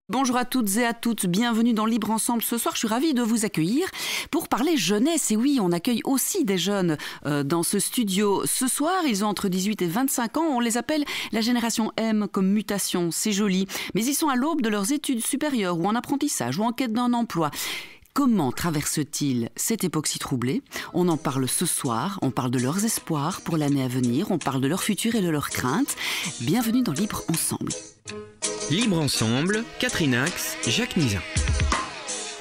Bonjour à toutes et à toutes, bienvenue dans Libre Ensemble. Ce soir, je suis ravie de vous accueillir pour parler jeunesse. Et oui, on accueille aussi des jeunes dans ce studio. Ce soir, ils ont entre 18 et 25 ans. On les appelle la génération M comme mutation, c'est joli. Mais ils sont à l'aube de leurs études supérieures ou en apprentissage ou en quête d'un emploi. Comment traversent-ils cette époque si troublée? On en parle ce soir, on parle de leurs espoirs pour l'année à venir, on parle de leur futur et de leurs craintes. Bienvenue dans Libre Ensemble. Libre Ensemble, Catherine Ax, Jacques Nizan.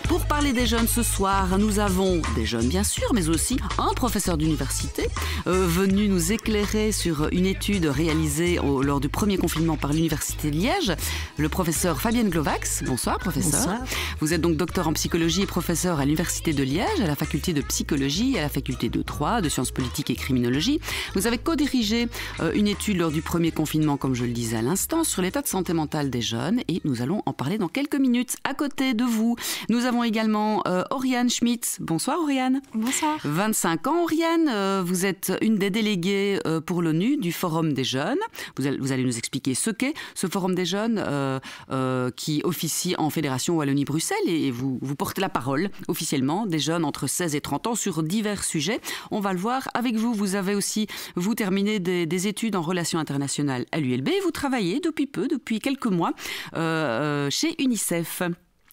Pour parler des jeunes ce soir, nous avons des jeunes bien sûr, mais aussi un professeur d'université venu nous éclairer sur une étude réalisée lors du premier confinement par l'Université de Liège, le professeur Fabienne Glovax. Bonsoir professeur. Bonsoir. Vous êtes donc docteur en psychologie et professeur à l'Université de Liège, à la faculté de psychologie et à la faculté de droit, de sciences politiques et criminologie. Vous avez co-dirigé une étude lors du premier confinement, comme je le disais à l'instant, sur l'état de santé mentale des jeunes et nous allons en parler dans quelques minutes. À côté de vous, nous avons également Oriane Schmitt. Bonsoir Oriane. Bonsoir. 25 ans Oriane, vous êtes une des déléguées pour l'ONU du Forum des jeunes. Vous allez nous expliquer ce qu'est ce Forum des jeunes qui officie en Fédération Wallonie-Bruxelles et vous portez la parole officiellement des jeunes entre 16 et 30 ans sur divers sujets. On va le voir avec vous. Vous avez aussi, vous terminé des études en relations internationales à l'ULB et vous travaillez depuis quelques mois chez UNICEF.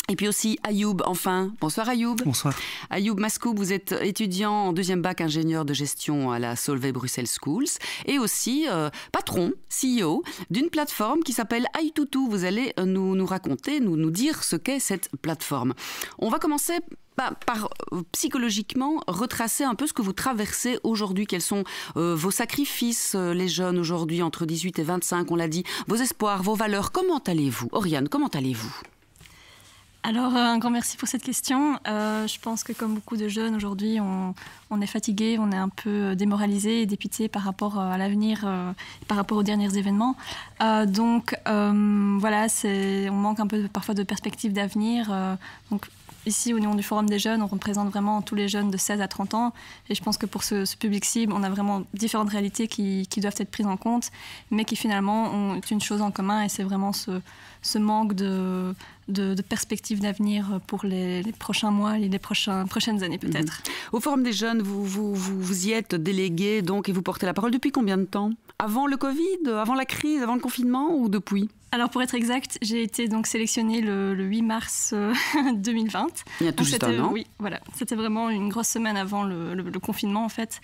Et puis aussi Ayoub, enfin. Bonsoir Ayoub. Bonsoir. Ayoub Maskoub, vous êtes étudiant en deuxième bac ingénieur de gestion à la Solvay Bruxelles Schools et aussi patron, CEO d'une plateforme qui s'appelle iTutu. Vous allez nous raconter, nous dire ce qu'est cette plateforme. On va commencer par psychologiquement retracer un peu ce que vous traversez aujourd'hui. Quels sont vos sacrifices, les jeunes aujourd'hui entre 18 et 25, on l'a dit, vos espoirs, vos valeurs. Comment allez-vous? Oriane, comment allez-vous? Alors, un grand merci pour cette question. Je pense que comme beaucoup de jeunes aujourd'hui, on est fatigué, on est un peu démoralisé et dépité par rapport à l'avenir, par rapport aux derniers événements. Donc, voilà, on manque un peu parfois de perspectives d'avenir. Donc, ici, au niveau du Forum des jeunes, on représente vraiment tous les jeunes de 16 à 30 ans. Et je pense que pour ce public cible, on a vraiment différentes réalités qui doivent être prises en compte, mais qui finalement ont une chose en commun, et c'est vraiment ce manque de perspectives d'avenir pour les prochains mois et les prochaines années peut-être. Au Forum des jeunes, vous y êtes délégué donc, et vous portez la parole depuis combien de temps? Avant le Covid, avant la crise, avant le confinement ou depuis? Alors pour être exact, j'ai été donc sélectionnée le 8 mars 2020. Il y a tout juste un an. Oui, voilà. C'était vraiment une grosse semaine avant le confinement en fait.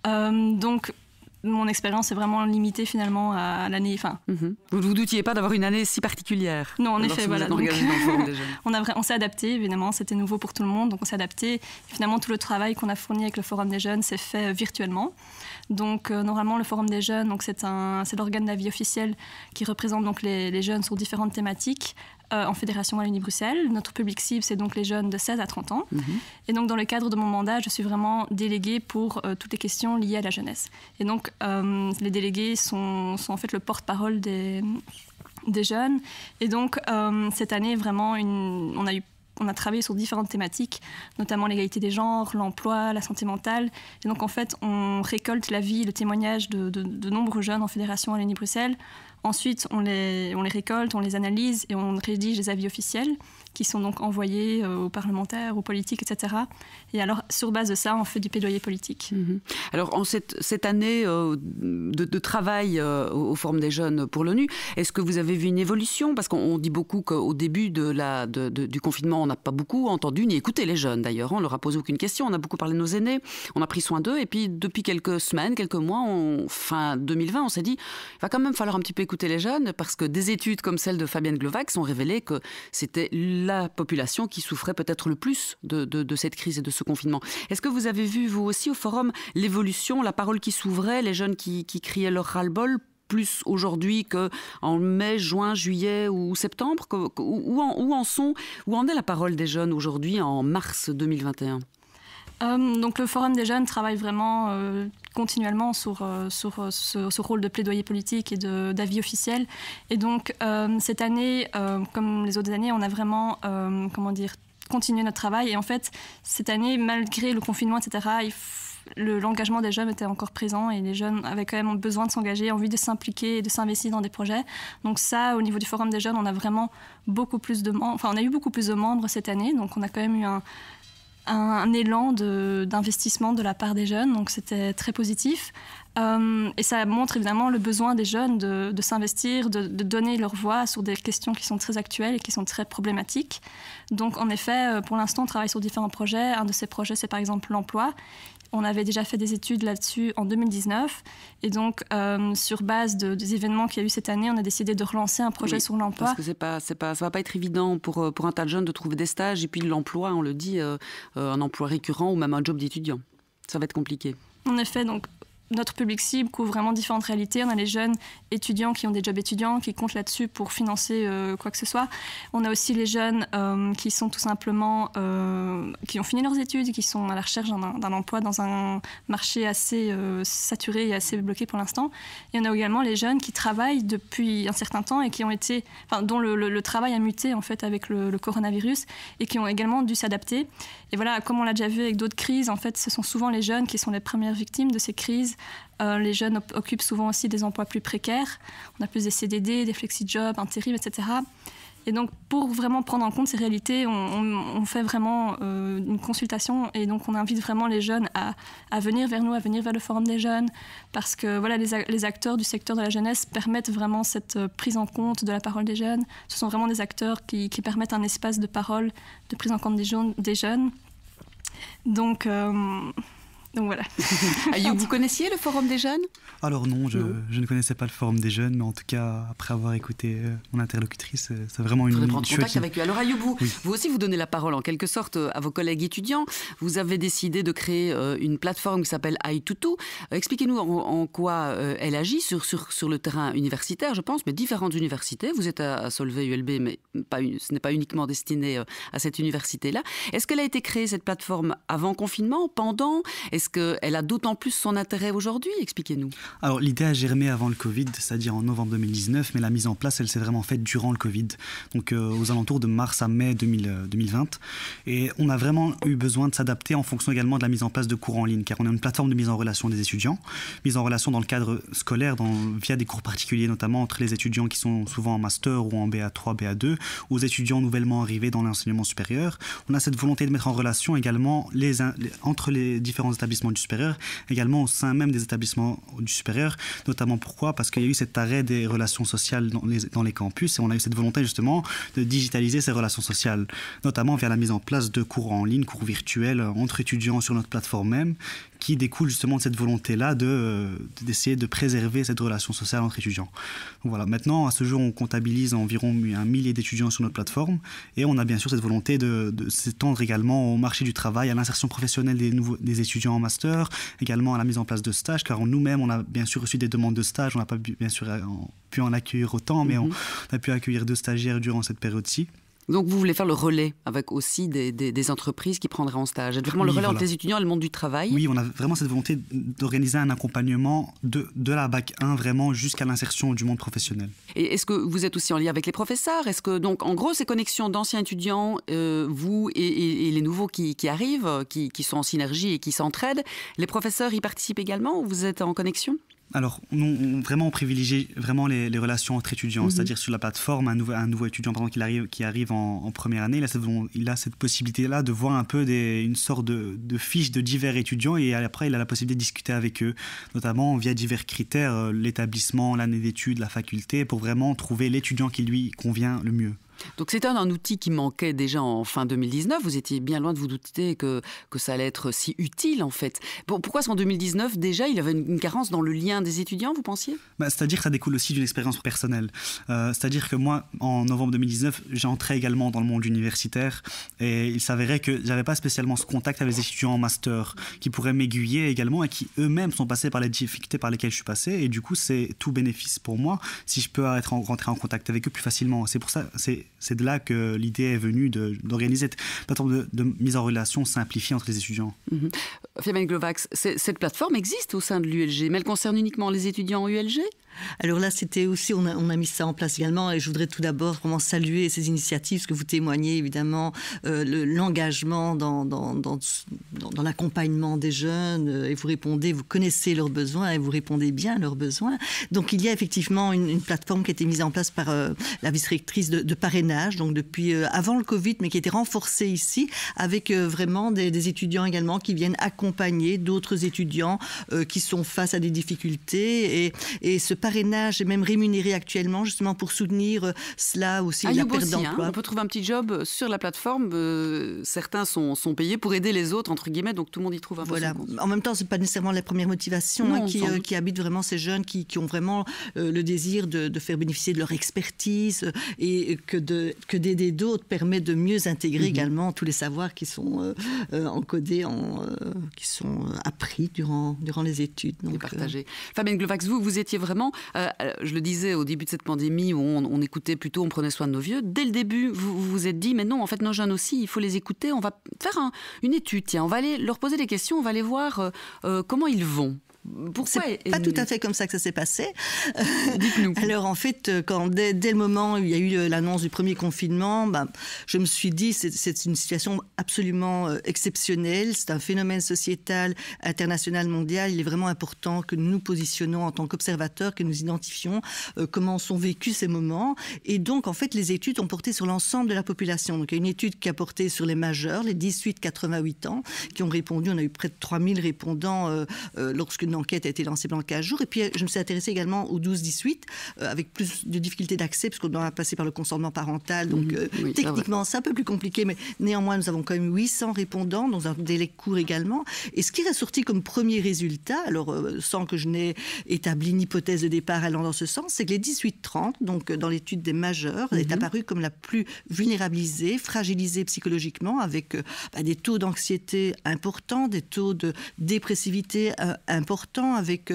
Donc mon expérience est vraiment limitée finalement à l'année. Vous ne vous doutiez pas d'avoir une année si particulière? Non, en effet, voilà. Donc, on on s'est adapté, évidemment, c'était nouveau pour tout le monde, donc on s'est adapté. Et finalement, tout le travail qu'on a fourni avec le Forum des jeunes s'est fait virtuellement. Donc, normalement, le Forum des jeunes, donc c'est l'organe d'avis officiel qui représente donc les jeunes sur différentes thématiques. En Fédération Wallonie-Bruxelles. Notre public cible, c'est donc les jeunes de 16 à 30 ans. Et donc, dans le cadre de mon mandat, je suis vraiment déléguée pour toutes les questions liées à la jeunesse. Et donc, les délégués sont en fait le porte-parole des jeunes. Et donc, cette année, vraiment, on a travaillé sur différentes thématiques, notamment l'égalité des genres, l'emploi, la santé mentale. Et donc, en fait, on récolte l'avis, le témoignage de nombreux jeunes en Fédération Wallonie-Bruxelles. Ensuite, on les récolte, on les analyse et on rédige des avis officiels qui sont donc envoyés aux parlementaires, aux politiques, etc. Et alors, sur base de ça, on fait du plaidoyer politique. Alors, en cette année de travail au Forum des jeunes pour l'ONU, est-ce que vous avez vu une évolution? Parce qu'on dit beaucoup qu'au début du confinement, on n'a pas beaucoup entendu ni écouté les jeunes. D'ailleurs, on ne leur a posé aucune question. On a beaucoup parlé de nos aînés, on a pris soin d'eux. Et puis, depuis quelques semaines, quelques mois, fin 2020, on s'est dit il va quand même falloir un petit peu écouter les jeunes, parce que des études comme celle de Fabienne Glovax ont révélé que c'était la population qui souffrait peut-être le plus de cette crise et de ce confinement. Est-ce que vous avez vu, vous aussi, au Forum, l'évolution, la parole qui s'ouvrait, les jeunes qui criaient leur ras-le-bol, plus aujourd'hui qu'en mai, juin, juillet ou septembre? Où en est la parole des jeunes aujourd'hui, en mars 2021? Donc le Forum des jeunes travaille vraiment continuellement sur ce rôle de plaidoyer politique et d'avis officiel. Et donc cette année, comme les autres années, on a vraiment continué notre travail. Et en fait, cette année, malgré le confinement, etc., l'engagement des jeunes était encore présent et les jeunes avaient quand même besoin de s'engager, envie de s'impliquer et de s'investir dans des projets. Donc ça, au niveau du Forum des jeunes, on a vraiment beaucoup plus de membres. Enfin, on a eu beaucoup plus de membres cette année, donc on a quand même eu un élan d'investissement de la part des jeunes, donc c'était très positif. Et ça montre évidemment le besoin des jeunes de s'investir, de donner leur voix sur des questions qui sont très actuelles et qui sont très problématiques. Donc en effet, pour l'instant, on travaille sur différents projets. Un de ces projets, c'est par exemple l'emploi. On avait déjà fait des études là-dessus en 2019. Et donc, sur base des événements qu'il y a eu cette année, on a décidé de relancer un projet sur l'emploi. Parce que ça va pas être évident pour un tas de jeunes de trouver des stages. Et puis l'emploi, on le dit, un emploi récurrent ou même un job d'étudiant. Ça va être compliqué. En effet, donc notre public cible couvre vraiment différentes réalités. On a les jeunes étudiants qui ont des jobs étudiants, qui comptent là-dessus pour financer quoi que ce soit. On a aussi les jeunes qui sont tout simplement, qui ont fini leurs études, qui sont à la recherche d'un emploi dans un marché assez saturé et assez bloqué pour l'instant. Et on a également les jeunes qui travaillent depuis un certain temps et qui ont été, dont le travail a muté en fait avec le coronavirus et qui ont également dû s'adapter. Et voilà, comme on l'a déjà vu avec d'autres crises, en fait, ce sont souvent les jeunes qui sont les premières victimes de ces crises. Les jeunes occupent souvent aussi des emplois plus précaires. On a plus des CDD, des flexi-jobs, intérim, etc. Et donc, pour vraiment prendre en compte ces réalités, on fait vraiment une consultation. Et donc, on invite vraiment les jeunes à venir vers nous, à venir vers le Forum des jeunes. Parce que voilà, les acteurs du secteur de la jeunesse permettent vraiment cette prise en compte de la parole des jeunes. Ce sont vraiment des acteurs qui permettent un espace de parole, de prise en compte des jeunes. Donc voilà. Ayoub, vous connaissiez le Forum des jeunes ? Alors non, je ne connaissais pas le Forum des jeunes, mais en tout cas, après avoir écouté mon interlocutrice, c'est vraiment une prendre contact avec eux. Alors Ayoub, vous aussi, vous donnez la parole en quelque sorte à vos collègues étudiants. Vous avez décidé de créer une plateforme qui s'appelle iTutu. Expliquez-nous en quoi elle agit sur le terrain universitaire, je pense, mais différentes universités. Vous êtes à Solvay ULB, mais ce n'est pas uniquement destiné à cette université-là. Est-ce qu'elle a été créée, cette plateforme, avant confinement, pendant ? Est-ce qu'elle a d'autant plus son intérêt aujourd'hui ? Expliquez-nous. Alors, l'idée a germé avant le Covid, c'est-à-dire en novembre 2019, mais la mise en place, elle s'est vraiment faite durant le Covid, donc aux alentours de mars à mai 2020. Et on a vraiment eu besoin de s'adapter en fonction également de la mise en place de cours en ligne, car on a une plateforme de mise en relation des étudiants, mise en relation dans le cadre scolaire, via des cours particuliers, notamment entre les étudiants qui sont souvent en master ou en BA3, BA2, aux étudiants nouvellement arrivés dans l'enseignement supérieur. On a cette volonté de mettre en relation également entre les différents établissements du supérieur, également au sein même des établissements du supérieur, notamment pourquoi ? Parce qu'il y a eu cet arrêt des relations sociales dans les campus et on a eu cette volonté justement de digitaliser ces relations sociales, notamment via la mise en place de cours en ligne, cours virtuels entre étudiants sur notre plateforme même, qui découle justement de cette volonté-là d'essayer de préserver cette relation sociale entre étudiants. Donc voilà, maintenant, à ce jour, on comptabilise environ 1 millier d'étudiants sur notre plateforme et on a bien sûr cette volonté de s'étendre également au marché du travail, à l'insertion professionnelle des étudiants en master, également à la mise en place de stages, car nous-mêmes, on a bien sûr reçu des demandes de stages, on n'a pas bien sûr pu en accueillir autant, mais on a pu accueillir 2 stagiaires durant cette période-ci. Donc vous voulez faire le relais avec aussi des entreprises qui prendraient en stage. Être vraiment le relais entre les étudiants et le monde du travail. Oui, on a vraiment cette volonté d'organiser un accompagnement de la bac 1 vraiment jusqu'à l'insertion du monde professionnel. Et est-ce que vous êtes aussi en lien avec les professeurs ? Est-ce que donc en gros ces connexions d'anciens étudiants, vous et les nouveaux qui arrivent, qui sont en synergie et qui s'entraident, les professeurs y participent également ou vous êtes en connexion ? Alors, on privilégie vraiment les relations entre étudiants, c'est-à-dire sur la plateforme, un nouveau étudiant par exemple, qui arrive en première année, il a cette possibilité-là de voir un peu une sorte de fiche de divers étudiants et après il a la possibilité de discuter avec eux, notamment via divers critères, l'établissement, l'année d'études, la faculté, pour vraiment trouver l'étudiant qui lui convient le mieux. Donc c'est un outil qui manquait déjà en fin 2019. Vous étiez bien loin de vous douter que ça allait être si utile en fait. Pourquoi est-ce qu'en 2019 déjà il y avait une carence dans le lien des étudiants, vous pensiez ? C'est-à-dire que ça découle aussi d'une expérience personnelle. C'est-à-dire que moi, en novembre 2019, j'entrais également dans le monde universitaire et il s'avérait que j'avais pas spécialement ce contact avec les étudiants en master qui pourraient m'aiguiller également et qui eux-mêmes sont passés par les difficultés par lesquelles je suis passé et du coup c'est tout bénéfice pour moi si je peux rentrer en contact avec eux plus facilement. C'est pour ça, c'est de là que l'idée est venue d'organiser cette plateforme de mise en relation simplifiée entre les étudiants. Fabienne Glovax, cette plateforme existe au sein de l'ULG, mais elle concerne uniquement les étudiants en ULG? Alors là, c'était aussi, on a mis ça en place également, et je voudrais tout d'abord vraiment saluer ces initiatives, parce que vous témoignez évidemment l'engagement dans l'accompagnement des jeunes, et vous répondez, vous connaissez leurs besoins, et vous répondez bien à leurs besoins. Donc il y a effectivement une plateforme qui a été mise en place par la vice-rectrice de parrainage, donc depuis avant le Covid, mais qui a été renforcée ici, avec vraiment des étudiants également qui viennent accompagner d'autres étudiants qui sont face à des difficultés, et ce parrainage est même rémunéré actuellement justement pour soutenir cela aussi, la perte d'emploi. On peut trouver un petit job sur la plateforme. Certains sont payés pour aider les autres, entre guillemets, donc tout le monde y trouve un peu son compte. En même temps, ce n'est pas nécessairement la première motivation qui habite vraiment ces jeunes qui ont vraiment le désir de faire bénéficier de leur expertise, et que d'aider d'autres permet de mieux intégrer également tous les savoirs qui sont encodés, qui sont appris durant les études. Donc, et partagés. Fabienne Glovax, vous étiez vraiment, je le disais au début de cette pandémie où on écoutait plutôt, on prenait soin de nos vieux. Dès le début, vous vous êtes dit, mais non, en fait, nos jeunes aussi, il faut les écouter. On va faire une étude, tiens, on va aller leur poser des questions, on va aller voir comment ils vont. Pourquoi c'est pas tout à fait comme ça que ça s'est passé. Dites-nous. Alors en fait, dès le moment où il y a eu l'annonce du premier confinement, je me suis dit c'est une situation absolument exceptionnelle, c'est un phénomène sociétal, international, mondial. Il est vraiment important que nous nous positionnons en tant qu'observateurs, que nous identifions comment sont vécus ces moments. Et donc en fait, les études ont porté sur l'ensemble de la population. Donc il y a une étude qui a porté sur les majeurs, les 18-88 ans, qui ont répondu. On a eu près de 3000 répondants lorsque une enquête a été lancée pendant 15 jours. Et puis, je me suis intéressée également aux 12-18, avec plus de difficultés d'accès, parce qu'on doit passer par le consentement parental. Donc, techniquement, c'est un peu plus compliqué, mais néanmoins, nous avons quand même 800 répondants, dans un délai court également. Et ce qui est ressorti comme premier résultat, alors, sans que je n'ai établi une hypothèse de départ allant dans ce sens, c'est que les 18-30, donc dans l'étude des majeurs, est apparue comme la plus vulnérabilisée, fragilisée psychologiquement, avec des taux d'anxiété importants, des taux de dépressivité importants, avec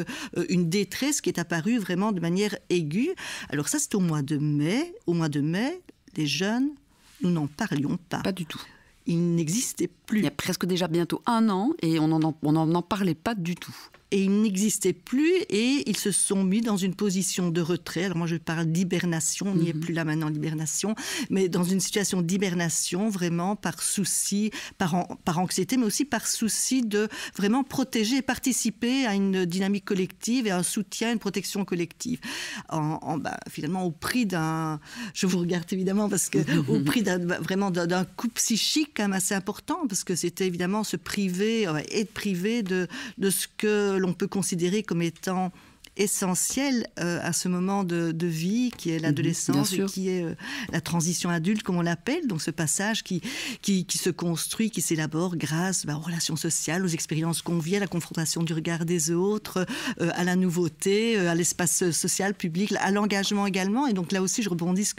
une détresse qui est apparue vraiment de manière aiguë. Alors ça, c'est au mois de mai. Au mois de mai, les jeunes, nous n'en parlions pas. Pas du tout. Ils n'existaient plus. Il y a presque déjà bientôt 1 an et on n'en parlait pas du tout. Et ils n'existaient plus et ils se sont mis dans une position de retrait. Alors moi, je parle d'hibernation, on n'y est plus là maintenant, l'hibernation, mais dans une situation d'hibernation, vraiment par souci, par anxiété, mais aussi par souci de vraiment protéger et participer à une dynamique collective et à un soutien, une protection collective. Finalement, au prix d'un... Je vous regarde évidemment parce que au prix vraiment d'un coup psychique quand même assez important, parce que c'était évidemment se priver, être privé de ce que l'on peut considérer comme étant essentiel à ce moment de vie qui est l'adolescence et qui est la transition adulte comme on l'appelle, donc ce passage qui se construit, qui s'élabore grâce aux relations sociales, aux expériences conviées, à la confrontation du regard des autres, à la nouveauté, à l'espace social, public, à l'engagement également. Et donc là aussi je rebondis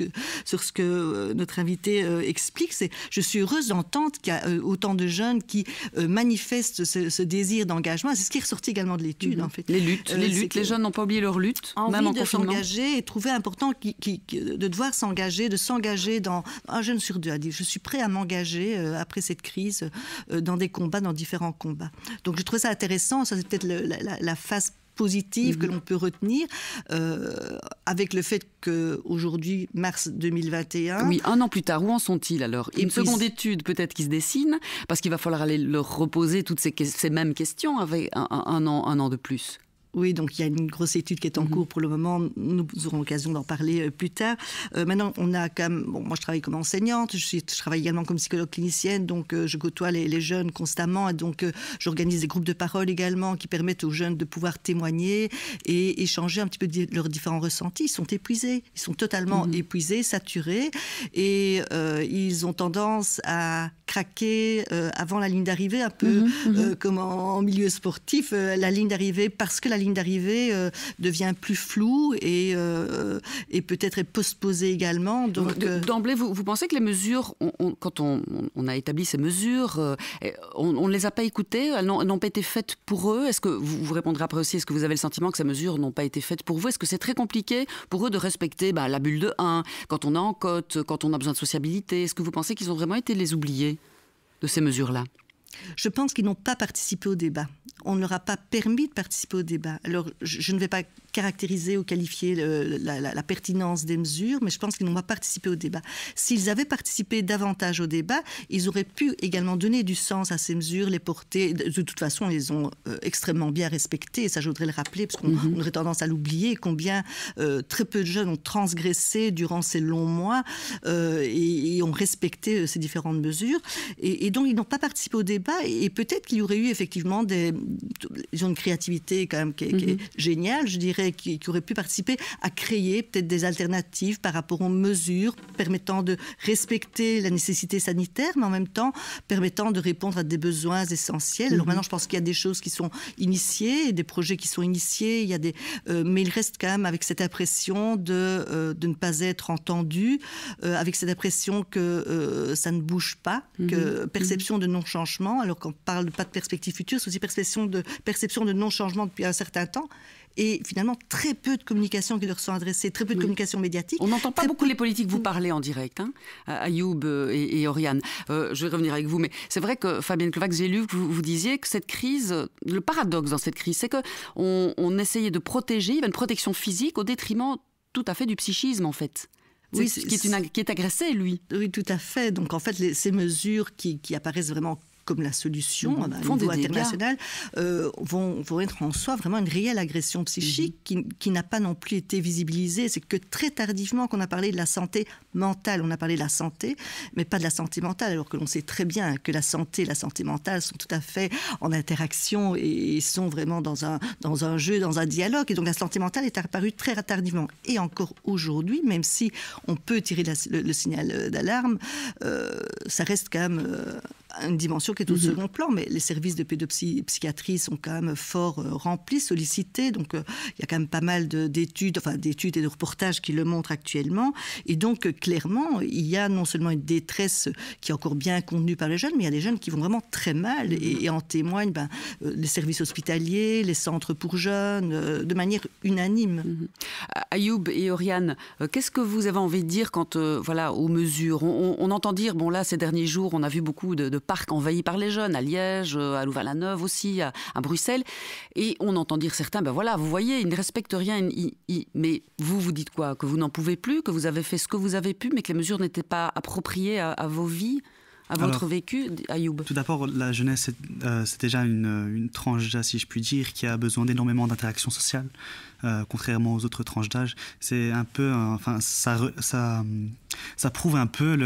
sur ce que notre invité explique, c'est je suis heureuse d'entendre qu'il y a autant de jeunes qui manifestent ce désir d'engagement. C'est ce qui est ressorti également de l'étude en fait. Les luttes, les jeunes n'ont pas oublié leur lutte, même en de confinement. S'engager et trouver important de devoir s'engager, de s'engager dans... Un jeune sur deux a dit, je suis prêt à m'engager après cette crise dans des combats, dans différents combats. Donc je trouve ça intéressant, ça c'est peut-être la phase positive que l'on peut retenir, avec le fait qu'aujourd'hui, mars 2021... Oui, 1 an plus tard, où en sont-ils alors? Une seconde étude peut-être qui se dessine, parce qu'il va falloir aller leur reposer toutes ces mêmes questions avec un an de plus. Oui, donc il y a une grosse étude qui est en cours pour le moment. Nous aurons l'occasion d'en parler plus tard. Maintenant, on a quand même... moi, je travaille comme enseignante. Je travaille également comme psychologue clinicienne. Donc, je côtoie les jeunes constamment. Et donc, j'organise des groupes de parole également qui permettent aux jeunes de pouvoir témoigner et échanger un petit peu de leurs différents ressentis. Ils sont épuisés. Ils sont totalement épuisés, saturés. Et ils ont tendance à craquer avant la ligne d'arrivée, un peu comme en milieu sportif. La ligne d'arrivée, parce que la ligne d'arrivée devient plus floue et peut-être est postposée également. Donc, d'emblée, vous pensez que les mesures, quand on a établi ces mesures, on ne les a pas écoutées, elles n'ont pas été faites pour eux? Est-ce que vous répondrez après aussi, est-ce que vous avez le sentiment que ces mesures n'ont pas été faites pour vous? Est-ce que c'est très compliqué pour eux de respecter la bulle de 1, quand on est en côte, quand on a besoin de sociabilité? Est-ce que vous pensez qu'ils ont vraiment été les oubliés de ces mesures-là? Je pense qu'ils n'ont pas participé au débat. On ne leur a pas permis de participer au débat. Alors, je ne vais pas caractériser ou qualifier la pertinence des mesures, mais je pense qu'ils n'ont pas participé au débat. S'ils avaient participé davantage au débat, ils auraient pu également donner du sens à ces mesures, les porter. De toute façon, ils les ont extrêmement bien respectées, et ça, je voudrais le rappeler, parce qu'on aurait tendance à l'oublier, combien très peu de jeunes ont transgressé durant ces longs mois et ont respecté ces différentes mesures. Et donc, ils n'ont pas participé au débat, et peut-être qu'il y aurait eu effectivement ils ont une créativité quand même qui est géniale, je dirais, qui aurait pu participer à créer peut-être des alternatives par rapport aux mesures permettant de respecter la nécessité sanitaire, mais en même temps permettant de répondre à des besoins essentiels. Alors maintenant, je pense qu'il y a des choses qui sont initiées, des projets qui sont initiés, mais il reste quand même avec cette impression de ne pas être entendu, avec cette impression que ça ne bouge pas, que perception de non-changement, alors qu'on ne parle pas de perspective future, c'est aussi perception de non-changement depuis un certain temps. Et finalement, très peu de communication qui leur sont adressées, très peu de communication médiatique. On n'entend pas beaucoup les politiques vous parler en direct, hein, Ayoub et Oriane. Je vais revenir avec vous, mais c'est vrai que, Fabienne Clovac, j'ai lu que vous disiez que cette crise, le paradoxe dans cette crise, c'est qu'on essayait de protéger, il y avait une protection physique au détriment tout à fait du psychisme, en fait. Oui, qui est agressé, lui. Oui, tout à fait. Donc, en fait, ces mesures qui apparaissent vraiment comme la solution à un niveau international, vont être en soi vraiment une réelle agression psychique qui n'a pas non plus été visibilisée. C'est que très tardivement qu'on a parlé de la santé mentale. On a parlé de la santé, mais pas de la santé mentale, alors que l'on sait très bien que la santé et la santé mentale sont tout à fait en interaction et sont vraiment dans un jeu, dans un dialogue. Et donc la santé mentale est apparue très tardivement. Et encore aujourd'hui, même si on peut tirer le signal d'alarme, ça reste quand même une dimension qui est au second plan, mais les services de pédopsychiatrie sont quand même fort remplis, sollicités, donc il y a quand même pas mal d'études et de reportages qui le montrent actuellement, et donc clairement, il y a non seulement une détresse qui est encore bien contenue par les jeunes, mais il y a des jeunes qui vont vraiment très mal, et en témoignent les services hospitaliers, les centres pour jeunes, de manière unanime. Ayoub et Oriane, qu'est-ce que vous avez envie de dire quant aux mesures? On entend dire, là, ces derniers jours, on a vu beaucoup de parcs envahis par les jeunes, à Liège, à Louvain-la-Neuve aussi, à Bruxelles. Et on entend dire certains, vous voyez, ils ne respectent rien. Mais vous dites quoi? Que vous n'en pouvez plus, que vous avez fait ce que vous avez pu, mais que les mesures n'étaient pas appropriées à vos vies, à votre vécu, Ayoub? Tout d'abord, la jeunesse, c'est déjà une tranche d'âge, si je puis dire, qui a besoin d'énormément d'interactions sociales, contrairement aux autres tranches d'âge. C'est un peu, ça prouve un peu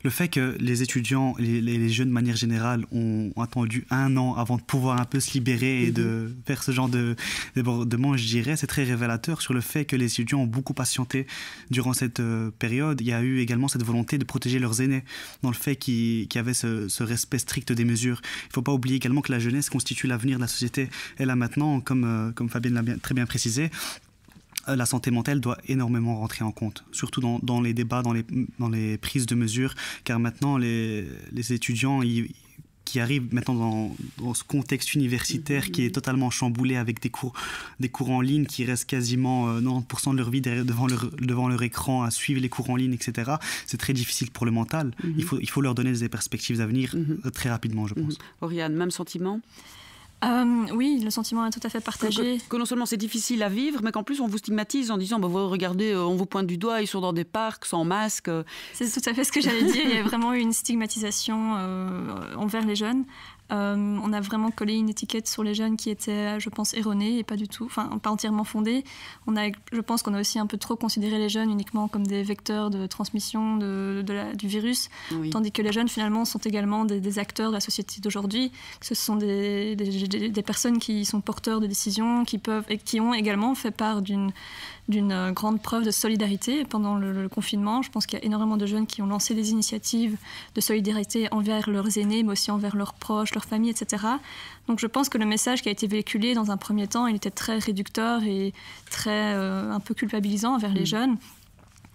le fait que les étudiants, les jeunes de manière générale, ont attendu 1 an avant de pouvoir un peu se libérer et de faire ce genre de débordement, je dirais, c'est très révélateur sur le fait que les étudiants ont beaucoup patienté durant cette période. Il y a eu également cette volonté de protéger leurs aînés, dans le fait qu'il y avait ce respect strict des mesures. Il ne faut pas oublier également que la jeunesse constitue l'avenir de la société. Et là maintenant, comme Fabienne l'a très bien précisé, la santé mentale doit énormément rentrer en compte, surtout dans les débats, dans les prises de mesures, car maintenant les étudiants qui arrivent maintenant dans ce contexte universitaire qui est totalement chamboulé avec des cours en ligne qui restent quasiment 90% de leur vie devant leur écran à suivre les cours en ligne, etc. C'est très difficile pour le mental. Il faut leur donner des perspectives d'avenir très rapidement, je pense. Oriane, même sentiment? Oui, le sentiment est tout à fait partagé. Que non seulement c'est difficile à vivre, mais qu'en plus on vous stigmatise en disant regardez, on vous pointe du doigt, ils sont dans des parcs sans masque. C'est tout à fait ce que j'allais dire. Il y a vraiment eu une stigmatisation envers les jeunes. On a vraiment collé une étiquette sur les jeunes qui était, je pense, erronée et pas du tout, pas entièrement fondée. Je pense qu'on a aussi un peu trop considéré les jeunes uniquement comme des vecteurs de transmission du virus, tandis que les jeunes finalement sont également des acteurs de la société d'aujourd'hui. Ce sont des personnes qui sont porteurs de décisions, qui ont également fait part d'une grande preuve de solidarité pendant le confinement. Je pense qu'il y a énormément de jeunes qui ont lancé des initiatives de solidarité envers leurs aînés, mais aussi envers leurs proches, leurs familles, etc. Donc je pense que le message qui a été véhiculé dans un premier temps, il était très réducteur et très un peu culpabilisant envers les jeunes.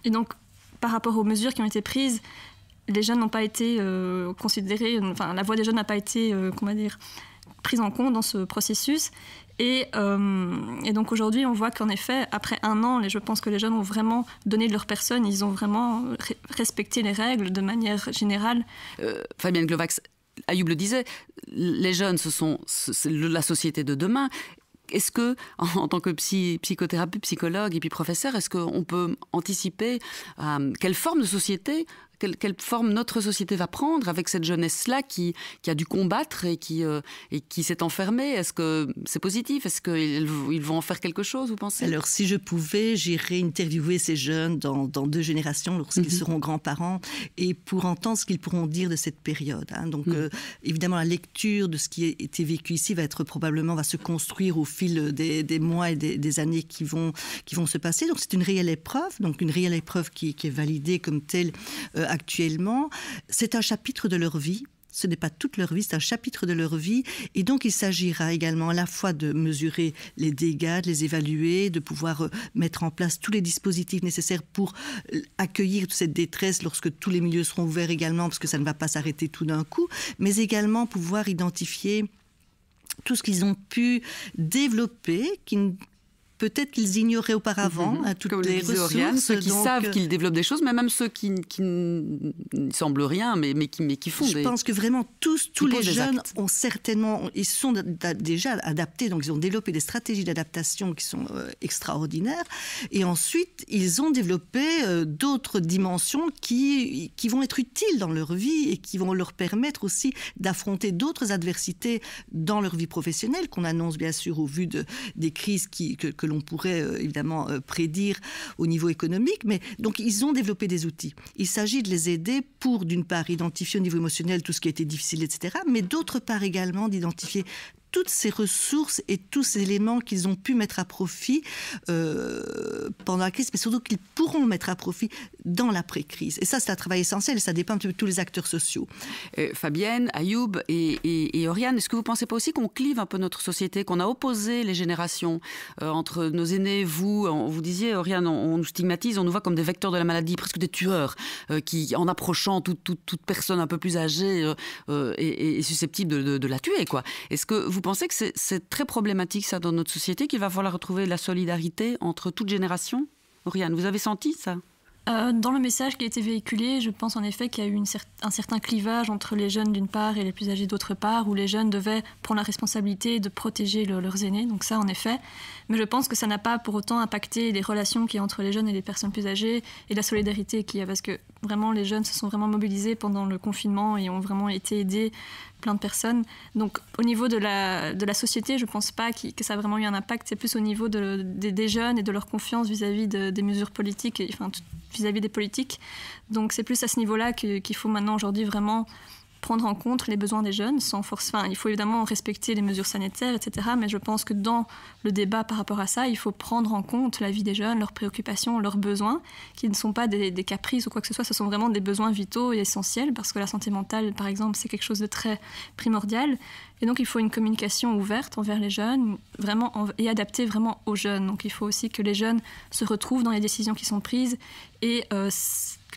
Et donc, par rapport aux mesures qui ont été prises, les jeunes n'ont pas été considérés, la voix des jeunes n'a pas été, prises en compte dans ce processus. Et donc aujourd'hui, on voit qu'en effet, après 1 an, je pense que les jeunes ont vraiment donné de leur personne, ils ont vraiment respecté les règles de manière générale. Fabienne Glovax, Ayoub le disait, les jeunes, c'est la société de demain. Est-ce que, en tant que psychothérapeute, psychologue et puis professeur, est-ce qu'on peut anticiper quelle forme de société, quelle forme notre société va prendre avec cette jeunesse-là qui a dû combattre et qui s'est enfermée? Est-ce que c'est positif? Est-ce qu'ils vont en faire quelque chose, vous pensez? Alors, si je pouvais, j'irais interviewer ces jeunes dans 2 générations, lorsqu'ils seront grands-parents, et pour entendre ce qu'ils pourront dire de cette période. Hein. Donc, évidemment, la lecture de ce qui a été vécu ici va se construire au fil des mois et des années qui vont se passer. Donc, c'est une réelle épreuve, qui est validée comme telle actuellement. C'est un chapitre de leur vie. Ce n'est pas toute leur vie, c'est un chapitre de leur vie. Et donc, il s'agira également à la fois de mesurer les dégâts, de les évaluer, de pouvoir mettre en place tous les dispositifs nécessaires pour accueillir toute cette détresse lorsque tous les milieux seront ouverts également, parce que ça ne va pas s'arrêter tout d'un coup, mais également pouvoir identifier tout ce qu'ils ont pu développer, peut-être qu'ils ignoraient auparavant toutes comme les ressources. Oriane, ceux qui savent qu'ils développent des choses, mais même ceux qui ne semblent rien, mais qui font Je pense que vraiment tous les jeunes ont certainement, ils sont déjà adaptés, donc ils ont développé des stratégies d'adaptation qui sont extraordinaires. Et ensuite, ils ont développé d'autres dimensions qui vont être utiles dans leur vie et qui vont leur permettre aussi d'affronter d'autres adversités dans leur vie professionnelle, qu'on annonce bien sûr au vu des crises que l'on pourrait évidemment prédire au niveau économique, mais donc ils ont développé des outils. Il s'agit de les aider pour, d'une part, identifier au niveau émotionnel tout ce qui a été difficile, etc., mais d'autre part également d'identifier toutes ces ressources et tous ces éléments qu'ils ont pu mettre à profit pendant la crise, mais surtout qu'ils pourront mettre à profit dans l'après-crise. Et ça, c'est un travail essentiel et ça dépend de tous les acteurs sociaux. Fabienne, Ayoub et Oriane, est-ce que vous ne pensez pas aussi qu'on clive un peu notre société, qu'on a opposé les générations entre nos aînés, vous disiez, Oriane, on nous stigmatise, on nous voit comme des vecteurs de la maladie, presque des tueurs, qui, en approchant toute personne un peu plus âgée, est susceptible de la tuer, quoi. Est-ce que vous pensez que c'est très problématique, ça, dans notre société, qu'il va falloir retrouver la solidarité entre toutes générations? Oriane, vous avez senti ça? Dans le message qui a été véhiculé, je pense en effet qu'il y a eu un certain clivage entre les jeunes d'une part et les plus âgés d'autre part, où les jeunes devaient prendre la responsabilité de protéger leurs aînés, donc ça en effet. Mais je pense que ça n'a pas pour autant impacté les relations qu'il y a entre les jeunes et les personnes plus âgées et la solidarité qu'il y a, parce que vraiment les jeunes se sont vraiment mobilisés pendant le confinement et ont vraiment été aidés, plein de personnes. Donc au niveau de la société, je ne pense pas que ça a vraiment eu un impact, c'est plus au niveau des jeunes et de leur confiance vis-à-vis des mesures politiques, vis-à-vis des politiques. Donc c'est plus à ce niveau-là qu'il faut maintenant aujourd'hui vraiment prendre en compte les besoins des jeunes sans force. Enfin, il faut évidemment respecter les mesures sanitaires, etc. Mais je pense que dans le débat par rapport à ça, il faut prendre en compte la vie des jeunes, leurs préoccupations, leurs besoins, qui ne sont pas des caprices ou quoi que ce soit. Ce sont vraiment des besoins vitaux et essentiels, parce que la santé mentale, par exemple, c'est quelque chose de très primordial. Et donc, il faut une communication ouverte envers les jeunes, vraiment, et adaptée vraiment aux jeunes. Donc, il faut aussi que les jeunes se retrouvent dans les décisions qui sont prises et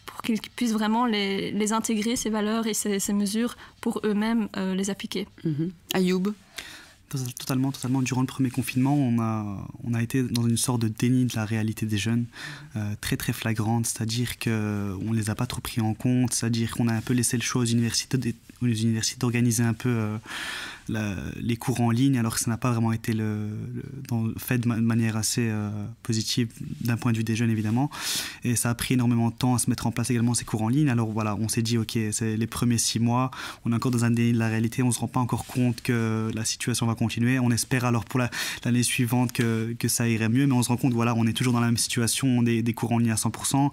pour qu'ils puissent vraiment les intégrer, ces valeurs et ces mesures, pour eux-mêmes les appliquer. Ayoub? Totalement. Durant le premier confinement, on a été dans une sorte de déni de la réalité des jeunes, très très flagrante, c'est-à-dire qu'on ne les a pas trop pris en compte, c'est-à-dire qu'on a un peu laissé le choix aux universités d'organiser un peu les cours en ligne, alors que ça n'a pas vraiment été fait de manière assez positive d'un point de vue des jeunes, évidemment. Et ça a pris énormément de temps à se mettre en place également ces cours en ligne. Alors voilà, on s'est dit, ok, c'est les premiers 6 mois, on est encore dans un déni de la réalité, on ne se rend pas encore compte que la situation va continuer. On espère alors pour l'année suivante que ça irait mieux, mais on se rend compte, voilà, on est toujours dans la même situation, des cours en ligne à 100%.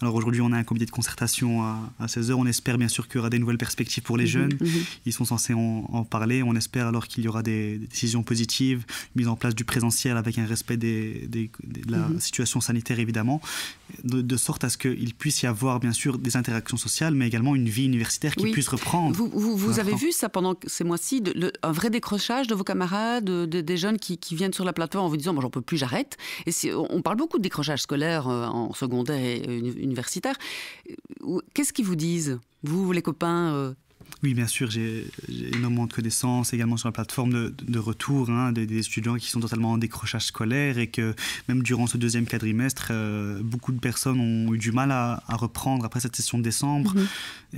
Alors aujourd'hui, on a un comité de concertation à 16h. On espère bien sûr qu'il y aura des nouvelles perspectives pour les jeunes. Ils sont censés en parler. On espère alors qu'il y aura des décisions positives, mise en place du présentiel avec un respect de la situation sanitaire, évidemment, de sorte à ce qu'il puisse y avoir bien sûr des interactions sociales, mais également une vie universitaire qui puisse reprendre. Vous avez vu ça pendant ces mois-ci, un vrai décrochage de vos camarades, des jeunes qui viennent sur la plateforme en vous disant « j'en peux plus, j'arrête ». On parle beaucoup de décrochage scolaire en secondaire et universitaire. Qu'est-ce qu'ils vous disent, vous les copains Oui, bien sûr, j'ai énormément de connaissances également sur la plateforme de retour, des étudiants qui sont totalement en décrochage scolaire et que même durant ce deuxième quadrimestre, beaucoup de personnes ont eu du mal à reprendre après cette session de décembre.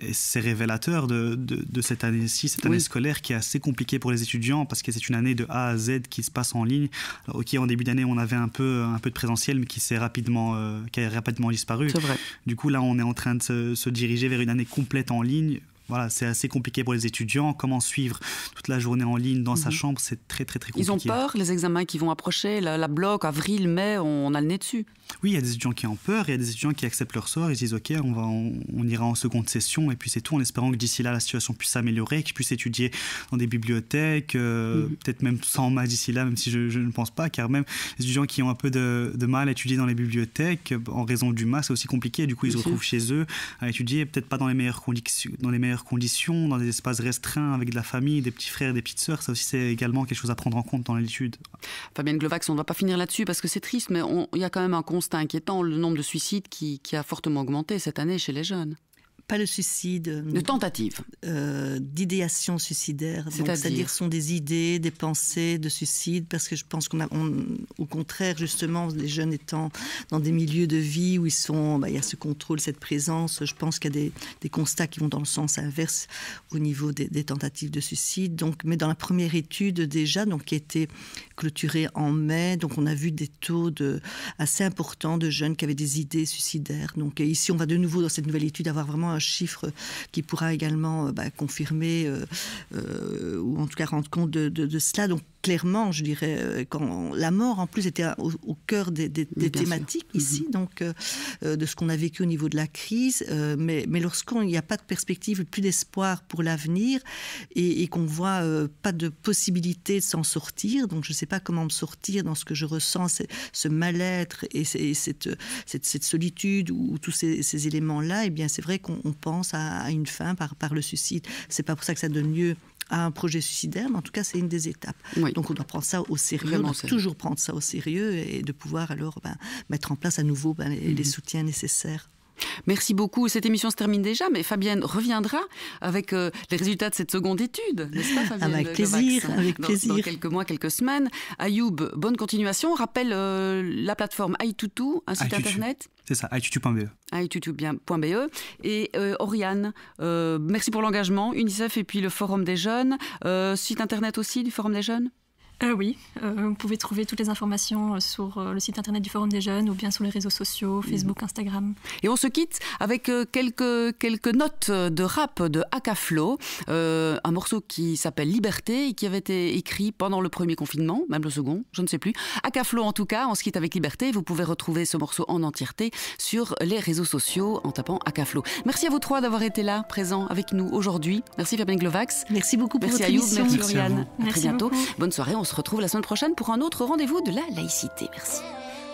Et c'est révélateur de cette année-ci, cette année scolaire qui est assez compliquée pour les étudiants parce que c'est une année de A à Z qui se passe en ligne. Alors, ok, en début d'année, on avait un peu de présentiel, mais qui a rapidement disparu. C'est vrai. Du coup, là, on est en train de se diriger vers une année complète en ligne. Voilà, c'est assez compliqué pour les étudiants. Comment suivre toute la journée en ligne dans sa chambre, c'est très, très, très compliqué. Ils ont peur, les examens qui vont approcher, la bloc, avril, mai, on a le nez dessus. Oui, il y a des étudiants qui ont peur, il y a des étudiants qui acceptent leur sort, ils disent ok, on ira en seconde session et puis c'est tout, en espérant que d'ici là la situation puisse s'améliorer, qu'ils puissent étudier dans des bibliothèques, peut-être même sans maths d'ici là, même si je ne pense pas, car même les étudiants qui ont un peu de mal à étudier dans les bibliothèques, en raison du maths, c'est aussi compliqué, du coup ils se retrouvent chez eux à étudier, peut-être pas dans les meilleures conditions, dans des espaces restreints avec de la famille, des petits frères, des petites sœurs, ça aussi c'est également quelque chose à prendre en compte dans l'étude. Fabienne Glovax, on ne va pas finir là-dessus parce que c'est triste, mais il y a quand même un constat inquiétant, le nombre de suicides qui a fortement augmenté cette année chez les jeunes. Pas le suicide. De tentative. D'idéation suicidaire. C'est-à-dire sont des idées, des pensées de suicide, parce que je pense au contraire, justement, les jeunes étant dans des milieux de vie où il y a ce contrôle, cette présence, je pense qu'il y a des constats qui vont dans le sens inverse au niveau des tentatives de suicide. Donc, mais dans la première étude déjà, donc, qui a été clôturée en mai, donc on a vu des taux assez importants de jeunes qui avaient des idées suicidaires. Donc ici, on va de nouveau dans cette nouvelle étude avoir vraiment un chiffre qui pourra également confirmer ou en tout cas rendre compte de cela. Donc clairement, je dirais, quand la mort en plus était au cœur des thématiques ici, donc de ce qu'on a vécu au niveau de la crise, mais lorsqu'il n'y a pas de perspective, plus d'espoir pour l'avenir et qu'on voit pas de possibilité de s'en sortir, donc je ne sais pas comment me sortir dans ce que je ressens, ce mal-être et cette solitude ou tous ces éléments-là, et bien c'est vrai qu'on pense à une fin par le suicide. C'est pas pour ça que ça donne lieu à un projet suicidaire, mais en tout cas, c'est une des étapes. Oui. Donc, on doit prendre ça au sérieux, toujours prendre ça au sérieux et de pouvoir alors mettre en place à nouveau les soutiens nécessaires. Merci beaucoup. Cette émission se termine déjà, mais Fabienne reviendra avec les résultats de cette seconde étude, n'est-ce pas, Fabienne? Avec plaisir, dans quelques mois, quelques semaines. Ayoub, bonne continuation. On rappelle la plateforme iTutu, un site internet. C'est ça, itutu.be. itutu.be. Et Oriane, merci pour l'engagement, UNICEF et puis le Forum des Jeunes. Site internet aussi du Forum des Jeunes? Oui, vous pouvez trouver toutes les informations sur le site internet du Forum des Jeunes ou bien sur les réseaux sociaux, Facebook, Instagram. Et on se quitte avec quelques notes de rap de Akaflo, un morceau qui s'appelle Liberté et qui avait été écrit pendant le premier confinement, même le second, je ne sais plus. Akaflo en tout cas, on se quitte avec Liberté. Vous pouvez retrouver ce morceau en entièreté sur les réseaux sociaux en tapant Akaflo. Merci à vous trois d'avoir été là, présents avec nous aujourd'hui. Merci Fabienne Glovax. Merci beaucoup pour votre émission. Merci Floriane. À très bientôt. Bonne soirée. On se retrouve la semaine prochaine pour un autre rendez-vous de la laïcité. Merci.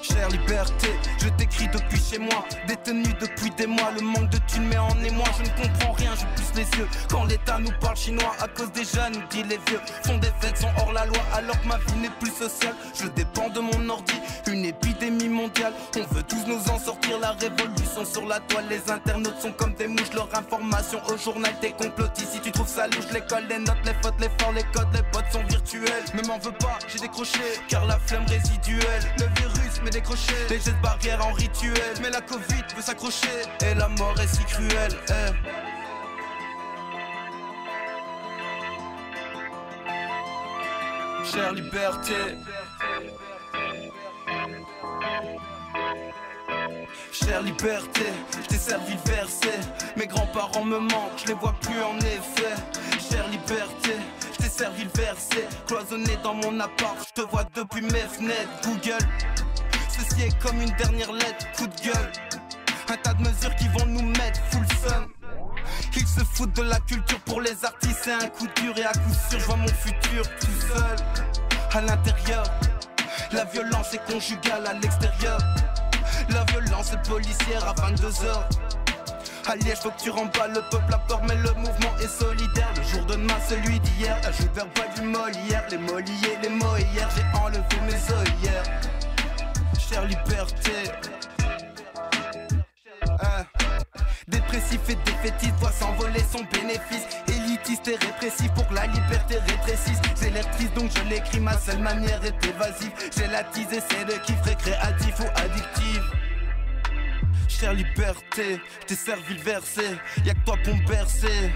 Chère liberté, je t'écris depuis chez moi, détenu depuis des mois, le manque de thunes met en émoi, je ne comprends rien, je plisse les yeux, quand l'État nous parle chinois, à cause des jeunes, dit les vieux, font des fêtes, sont hors la loi, alors que ma vie n'est plus sociale, je dépends de mon ordi, une épidémie mondiale, on veut tous nous en sortir, la révolution sur la toile, les internautes sont comme des mouches, leur information au journal, des complotistes, si tu trouves ça louche, l'école, les notes, les fautes, les forts, les codes, les bottes sont virtuels, mais m'en veux pas, j'ai décroché, car la flemme résiduelle, le virus mais décroché, les gestes barrières en rituel, mais la Covid peut s'accrocher et la mort est si cruelle. Chère liberté, chère liberté, je t'ai servi le verset, mes grands-parents me manquent, je les vois plus en effet. Chère liberté, je t'ai servi le verset, cloisonné dans mon appart, je te vois depuis mes fenêtres. Google, ceci est comme une dernière lettre, coup de gueule. Un tas de mesures qui vont nous mettre full sun. Ils se foutent de la culture pour les artistes, c'est un coup dur et à coup sûr je vois mon futur tout seul. À l'intérieur, la violence est conjugale à l'extérieur. La violence est policière à 22h. À Liège, faut que tu remballes le peuple à peur, mais le mouvement est solidaire. Le jour de demain, celui d'hier. Ajout verbal du Molière, les mots liés, les mots hier. J'ai enlevé mes œillères. Chère liberté, des Dépressif et défaitiste doit s'envoler son bénéfice. Élitiste et répressif pour que la liberté rétrécisse. J'électrise donc je l'écris, ma seule manière est évasive. J'ai la tease et c'est le kiff récréatif ou addictif. Chère liberté, j't'ai servi le verset, y'a que toi pour me bercer.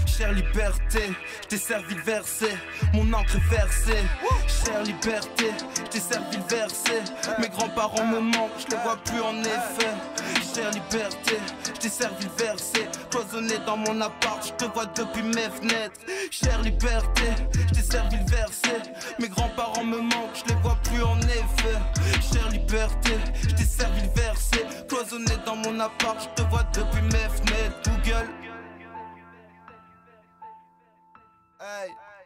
Chère liberté, j't'ai servi le verset, mon encre est versée. Chère liberté, j't'ai servi le verset, mes grands-parents me manquent, je les vois plus en effet. Chère liberté, j't'ai servi le verset, cloisonné dans mon appart, je te vois depuis mes fenêtres. Chère liberté, j't'ai servi le verset, mes grands-parents me manquent, je les vois plus en effet. Chère liberté, j't'ai servi le verset, cloisonné dans mon appart, je te vois depuis mes fenêtres. Google. Hey.